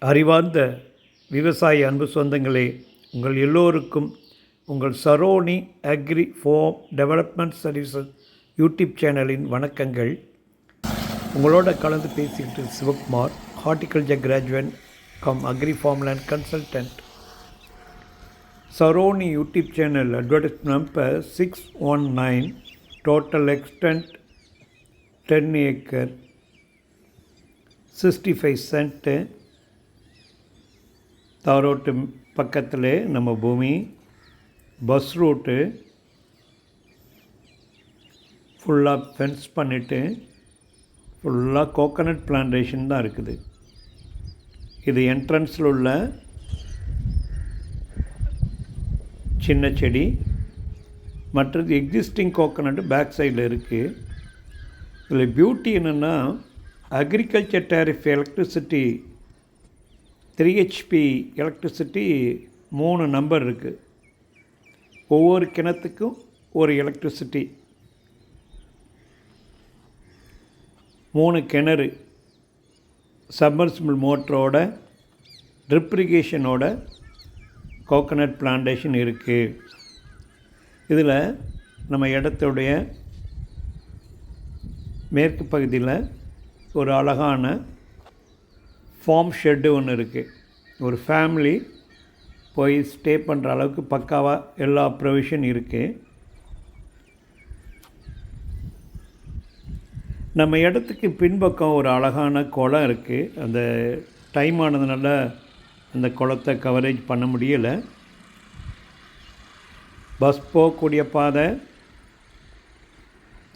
அறிவார்ந்த விவசாய அன்பு சொந்தங்களே, உங்கள் எல்லோருக்கும் உங்கள் Saroni agri farm development services YouTube சேனலின் வணக்கங்கள். உங்களோட கலந்து பேசிக்கிட்டு Sivakumar, horticulture graduate cum agri farmland consultant. Saroni YouTube channel advertisement number 619, total extent 10 acre, 65 cent. தாரோட்டு பக்கத்தில் நம்ம பூமி, பஸ் ரூட்டு ஃபுல்லாக ஃபென்ஸ் பண்ணிவிட்டு ஃபுல்லாக கோகனட் பிளான்டேஷன் தான் இருக்குது. இது என்ட்ரன்ஸில் உள்ள சின்ன செடி, மற்றது எக்ஸிஸ்டிங் கோகனட்டு பேக் சைடில் இருக்குது. இதில் பியூட்டி என்னென்னா, agriculture tariff electricity 3 HP electricity 3 number இருக்குது. ஒவ்வொரு கிணத்துக்கும் ஒரு எலக்ட்ரிசிட்டி, 3 கிணறு, சப்மர்சிபிள் மோட்டரோட ட்ரிப்ரிகேஷனோட கோகனட் பிளான்டேஷன் இருக்குது. இதில் நம்ம இடத்துடைய மேற்கு பகுதியில் ஒரு அழகான ஃபார்ம் ஷெட்டு ஒன்று இருக்குது. ஒரு ஃபேமிலி போய் ஸ்டே பண்ணுற அளவுக்கு பக்காவாக எல்லா ப்ரொவிஷன் இருக்குது. நம்ம இடத்துக்கு பின்பக்கம் ஒரு அழகான குளம் இருக்குது. அந்த டைம் ஆனதுனால அந்த குளத்தை கவரேஜ் பண்ண முடியலை. பஸ் போகக்கூடிய பாதை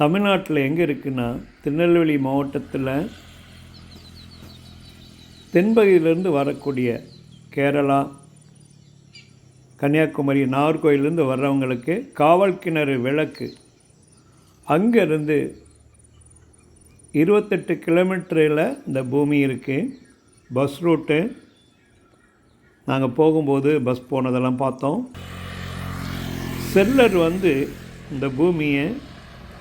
தமிழ்நாட்டில் எங்கே இருக்குன்னா, திருநெல்வேலி மாவட்டத்தில் தென்பகுதியிலேருந்து வரக்கூடிய கேரளா, கன்னியாகுமரி, நாகர்கோயிலேருந்து வர்றவங்களுக்கு காவல் கிணறு விளக்கு அங்கேருந்து 28 கிலோமீட்டரில் இந்த பூமி இருக்குது. பஸ் ரூட்டு நாங்கள் போகும்போது பஸ் போனதெல்லாம் பார்த்தோம். செல்லர் இந்த பூமியை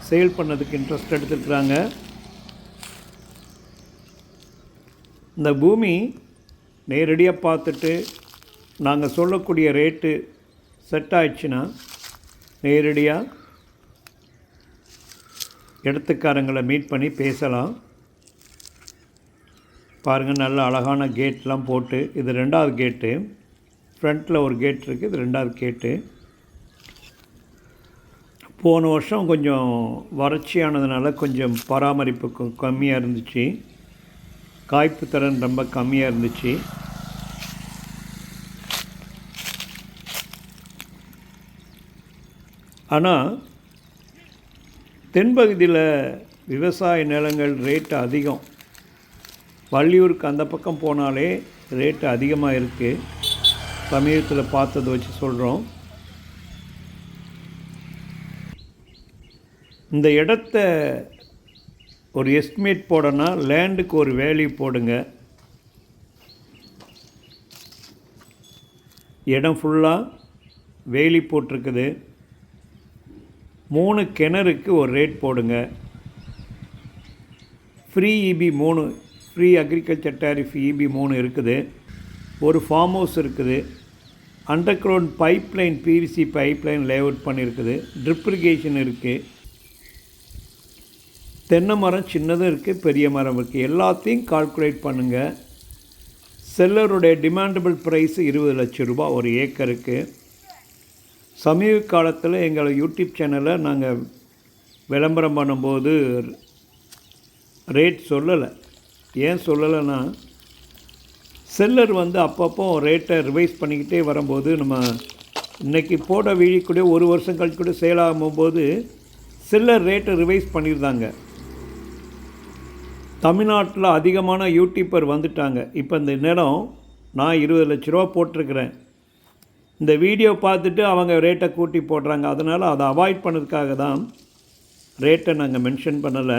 சேல் பண்ணதுக்கு இன்ட்ரெஸ்ட் எடுத்துருக்குறாங்க. இந்த பூமி நேரடியாக பார்த்துட்டு நாங்கள் சொல்லக்கூடிய ரேட்டு செட் ஆயிடுச்சுன்னா நேரடியாக இடத்துக்காரங்களை மீட் பண்ணி பேசலாம். பாருங்கள், நல்ல அழகான கேட்லாம் போட்டு, இது 2வது கேட்டு. ஃப்ரண்ட்டில் ஒரு கேட் இருக்குது, இது 2வது கேட்டு. போன வருஷம் கொஞ்சம் வறட்சியானதுனால கொஞ்சம் பராமரிப்பு கம்மியாக இருந்துச்சு. காய்ப்பு திறன் ரொம்ப கம்மியாக இருந்துச்சு. ஆனால் தென்பகுதியில் விவசாய நிலங்கள் ரேட்டு அதிகம். வள்ளியூருக்கு அந்த பக்கம் போனாலே ரேட்டு அதிகமாக இருக்குது. சமீபத்தில் பார்த்ததை வச்சு சொல்கிறோம். இந்த இடத்த ஒரு எஸ்டிமேட் போடனா லேண்டுக்கு ஒரு வேல்யூ போடுங்க. இடம் ஃபுல்லாக வேலி போட்டிருக்குது. 3 கிணறுக்கு ஒரு ரேட் போடுங்க. Free EB 3, free agriculture tariff EB 3 இருக்குது. ஒரு ஃபார்ம் ஹவுஸ் இருக்குது. Underground pipeline, PVC pipeline layout பண்ணியிருக்குது. ட்ரிப்ரிகேஷன் இருக்குது. தென்னை மரம் சின்னதும் இருக்குது, பெரிய மரம் இருக்குது. எல்லாத்தையும் கால்குலேட் பண்ணுங்கள். செல்லருடைய டிமாண்டபிள் ப்ரைஸு 20 லட்சம் ரூபா ஒரு ஏக்கருக்கு. சமீப காலத்தில் எங்கள் யூடியூப் சேனலில் நாங்கள் விளம்பரம் பண்ணும்போது ரேட் சொல்லலை. ஏன் சொல்லலைன்னா, செல்லர் அப்பப்போ ரேட்டை ரிவைஸ் பண்ணிக்கிட்டே வரும்போது, நம்ம இன்றைக்கி போட வீடியோ ஒரு வருஷம் கழிச்சு கூட சேல் ஆகும்போது செல்லர் ரேட்டை ரிவைஸ் பண்ணியிருந்தாங்க. தமிழ்நாட்டில் அதிகமான யூடியூப்பர் வந்துட்டாங்க. இப்போ இந்த நிலம் நான் 20 லட்ச ரூபா போட்டிருக்கிறேன். இந்த வீடியோ பார்த்துட்டு அவங்க ரேட்டை கூட்டி போடுறாங்க. அதனால் அதை அவாய்ட் பண்ணதுக்காக தான் ரேட்டை நாங்கள் மென்ஷன் பண்ணலை.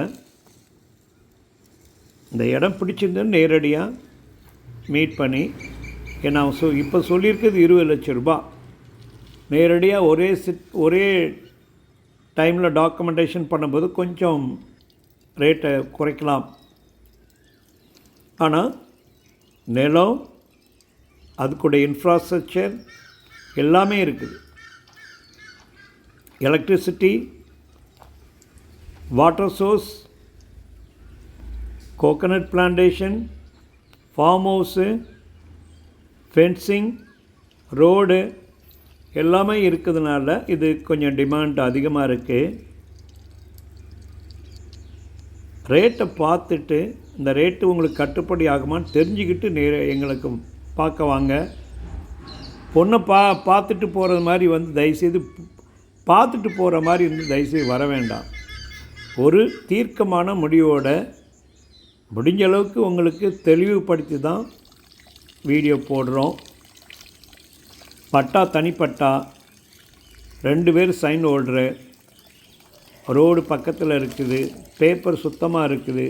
இந்த இடம் பிடிச்சிருந்தேன்னு நேரடியாக மீட் பண்ணி, ஏன்னா இப்போ சொல்லியிருக்கிறது 20 லட்ச ரூபா. நேரடியாக ஒரே டைமில் டாக்குமெண்டேஷன் பண்ணும்போது கொஞ்சம் ரேட்டை குறைக்கலாம். ஆனால் நிலம் அதுக்குடைய இன்ஃப்ராஸ்ட்ரக்சர் எல்லாமே இருக்குது. Electricity, water source, coconut plantation, form house, fencing, road எல்லாமே இருக்கிறதுனால இது கொஞ்சம் டிமாண்ட் அதிகமாக இருக்குது. ரேட்டை பார்த்துட்டு இந்த ரேட்டு உங்களுக்கு கட்டுப்படி ஆகுமான்னு தெரிஞ்சுக்கிட்டு எங்களுக்கு பார்க்க வாங்க. பொண்ணை பார்த்துட்டு போகிறது மாதிரி வந்து தயவுசெய்து பார்த்துட்டு போகிற மாதிரி வந்து தயவுசெய்து வர வேண்டாம். ஒரு தீர்க்கமான முடிவோட முடிஞ்ச அளவுக்கு உங்களுக்கு தெளிவுபடுத்தி தான் வீடியோ போடுறோம். பட்டா தனிப்பட்டா, 2 பேர் சைன் ஹோல்டரு, ரோடு பக்கத்தில் இருக்குது, பேப்பர் சுத்தமாக இருக்குது.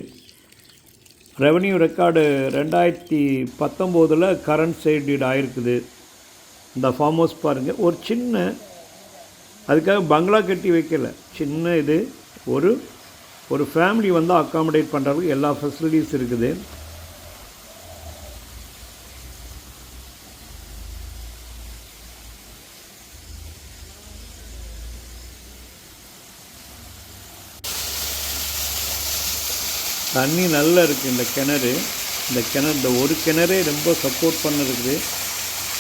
ரெவன்யூ ரெக்கார்டு 2019 கரண்ட் சைல்டு ஆகிருக்குது. இந்த ஃபார்ம் ஹவுஸ் பாருங்கள், ஒரு சின்ன அதுக்காக பங்களா கட்டி வைக்கல, சின்ன இது ஒரு ஃபேமிலி வந்து அக்காமடேட் பண்ணுறதுக்கு எல்லா ஃபெசிலிட்டிஸ் இருக்குது. தண்ணி நல்லா இருக்குது. இந்த ஒரு கிணறே ரொம்ப சப்போர்ட் பண்ணிருக்குது.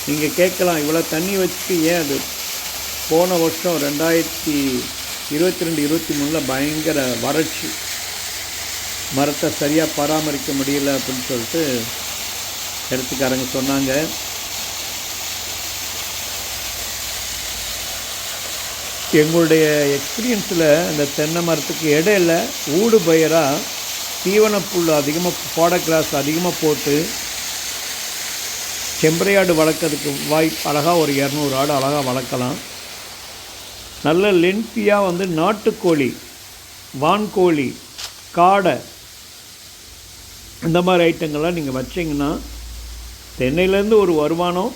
நீங்கள் கேட்கலாம், இவ்வளோ தண்ணி வச்சு ஏன் அது போன வருஷம் 2022-23 பயங்கர வறட்சி, மரத்தை சரியாக பராமரிக்க முடியல அப்படின்னு சொல்லிட்டு இடத்துக்காரங்க சொன்னாங்க. எங்களுடைய எக்ஸ்பீரியன்ஸில் இந்த தென்னை மரத்துக்கு இடையில ஊடு பயிராக தீவனப்புல் அதிகமாக, பாடக்கிளாஸ் அதிகமாக போட்டு செம்பரையாடு வளர்க்கறதுக்கு அழகாக ஒரு 200 ஆடு அழகாக வளர்க்கலாம். நல்ல லென்த்தியாக வந்து நாட்டுக்கோழி, வான்கோழி, காடை இந்த மாதிரி ஐட்டங்கள்லாம் நீங்கள் வச்சிங்கன்னா தென்னையிலேருந்து ஒரு வருமானம்,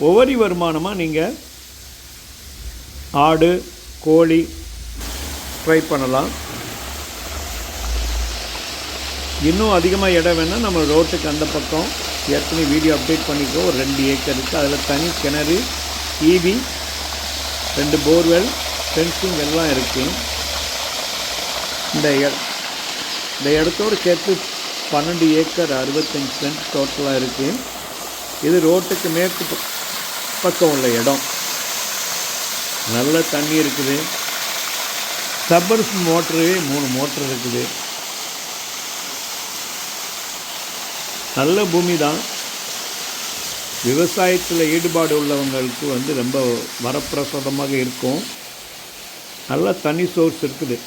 ஒவ்வொரு வருமானமாக நீங்கள் ஆடு, கோழி ட்ரை பண்ணலாம். இன்னும் அதிகமாக இடம் வேணால் நம்ம ரோட்டுக்கு அந்த பக்கம் ஏற்கனவே வீடியோ அப்டேட் பண்ணிக்கோ, ஒரு 2 ஏக்கர் இருக்குது. அதில் தனி கிணறு, ஈபி, 2 போர்வெல், ஃபென்சிங் எல்லாம் இருக்குது. இந்த இடத்தோடு சேர்த்து 12 ஏக்கர் 65 சென்ட் டோட்டலாக இருக்குது. இது ரோட்டுக்கு மேற்கு பக்கம் உள்ள இடம். நல்ல தண்ணி இருக்குது. சப்பர்ஸ் மோட்ரு 3 மோட்ரு இருக்குது. நல்ல பூமி தான். விவசாயத்தில் ஈடுபாடு உள்ளவங்களுக்கு வந்து ரொம்ப வரப்பிரசாதமாக இருக்கும். நல்ல தண்ணி சோர்ஸ் இருக்குது.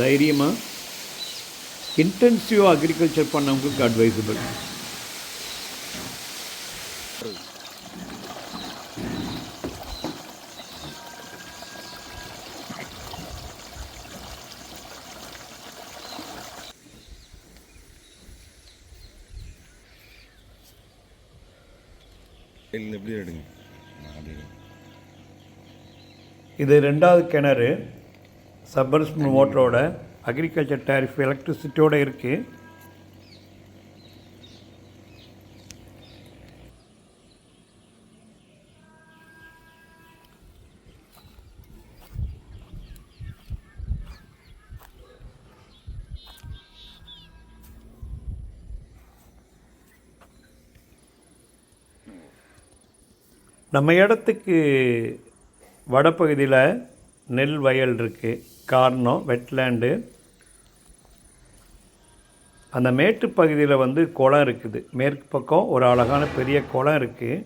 தைரியமாக இன்டென்சிவாக அக்ரிகல்ச்சர் பண்ணவங்களுக்கு அட்வைசபிள். எப்படி எடுங்க. இது 2வது கிணறு, சப்பர்ஸ் மோட்டரோட, அக்ரிகல்ச்சர் டேரிஃப், எலக்ட்ரிசிட்டியோடு இருக்குது. நம்ம இடத்துக்கு வடப்பகுதியில் நெல் வயல் இருக்குது, கார்னம், வெட்லேண்டு. அந்த மேட்டு பகுதியில் வந்து குளம் இருக்குது. மேற்கு பக்கம் ஒரு அழகான பெரிய குளம் இருக்குது.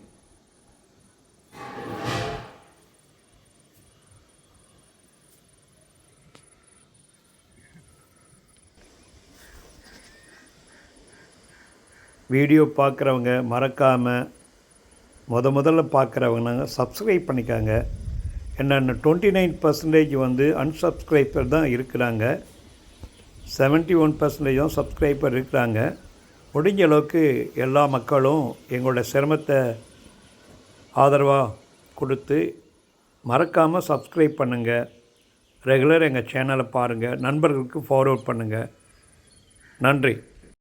வீடியோ பார்க்குறவங்க மறக்காமல் முதல்ல பார்க்குறவங்க நாங்கள் சப்ஸ்கிரைப் பண்ணிக்காங்க. என்னென்ன 29% வந்து அன்சப்ஸ்கிரைபர் தான் இருக்கிறாங்க, 71% தான் சப்ஸ்கிரைபர் இருக்கிறாங்க. முடிஞ்ச அளவுக்கு எல்லா மக்களும் எங்களோட சிரமத்தை ஆதரவாக கொடுத்து மறக்காமல் சப்ஸ்கிரைப் பண்ணுங்கள். ரெகுலர் எங்கள் சேனலை பாருங்கள், நண்பர்களுக்கு ஃபார்வர்ட் பண்ணுங்கள். நன்றி.